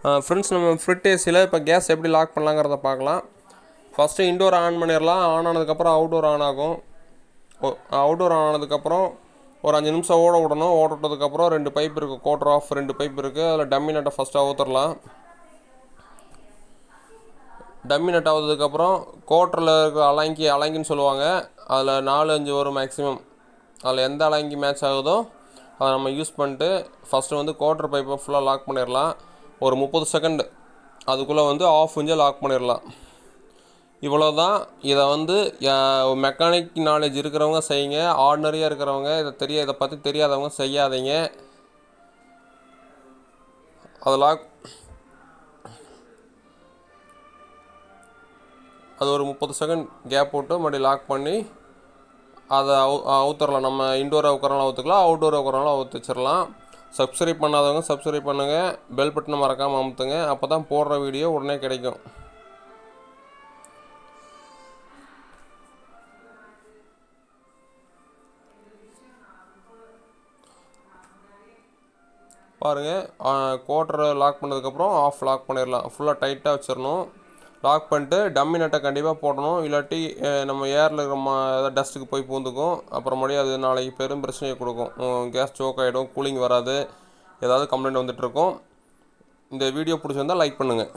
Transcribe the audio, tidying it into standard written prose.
Friends, நம்ம ஃப்ரிட் ஏசியில் இப்போ கேஸ் எப்படி லாக் பண்ணலாங்கிறத பார்க்கலாம். ஃபஸ்ட்டு இன்டோர் ஆன் பண்ணிடலாம். ஆன் ஆனதுக்கப்புறம் அவுட்டோர் ஆன் ஆகும். அவுட்டோர் ஆன் ஆனதுக்கப்புறம் ஒரு 5 நிமிஷம் ஓட விடணும். ஓட விட்டதுக்கப்புறம் 2 பைப் இருக்குது, குவார்டர் ஆஃப் 2 பைப் இருக்குது. அதில் டம்மி நட்டை ஃபஸ்ட்டு அவுத்துடலாம். டம்மி நட் ஆகுதுக்கப்புறம் குவார்ட்டரில் இருக்கிற அலங்கின்னு சொல்லுவாங்க. அதில் 4-5 வரும் மேக்ஸிமம். அதில் எந்த அலங்கி மேட்ச் ஆகுதோ அதை நம்ம யூஸ் பண்ணிட்டு ஃபஸ்ட்டு வந்து குவார்ட்டர் பைப்பை ஃபுல்லாக லாக் பண்ணிடலாம். ஒரு 30 செகண்ட் அதுக்குள்ளே வந்து ஆஃப் இன்ச்சை லாக் பண்ணிடலாம். இவ்வளோ தான். இதை வந்து மெக்கானிக் நாலேஜ் இருக்கிறவங்க செய்யுங்க. ஆர்டினரியாக இருக்கிறவங்க இதை பற்றி தெரியாதவங்க செய்யாதீங்க. அது ஒரு 30 செகண்ட் கேப் விட்டு மறுபடியும் லாக் பண்ணி அதை அவுத்தரலாம். நம்ம இன்டோரை உட்காரலாம் அவுத்துக்கலாம், அவுட்டோரை உட்காரலாம் அவுத்து வச்சிடலாம். சப்ஸ்கிரைப் பண்ணாதவங்க சப்ஸ்கிரைப் பண்ணுங்கள். பெல் பட்டனை மறக்காமல் அமுத்துங்க. அப்போ தான் போடுற வீடியோ உடனே கிடைக்கும். பாருங்கள், குவார்ட்டரை லாக் பண்ணதுக்கப்புறம் ஆஃப் லாக் பண்ணிடலாம். ஃபுல்லாக டைட்டாக வச்சிடணும். லாக் பண்ணிட்டு டம்மி நட்டை கண்டிப்பாக போடணும். இல்லாட்டி நம்ம ஏரில் இருக்கிற ஏதாவது டஸ்ட்டுக்கு போய் பூந்துக்கும். அப்புறமேடி அது நாளைக்கு பெரும் பிரச்சனையை கொடுக்கும். கேஸ் சோக் ஆகிடும், கூலிங் வராது, ஏதாவது கம்ப்ளைண்ட் வந்துட்டுருக்கும். இந்த வீடியோ பிடிச்சிருந்தால் லைக் பண்ணுங்கள்.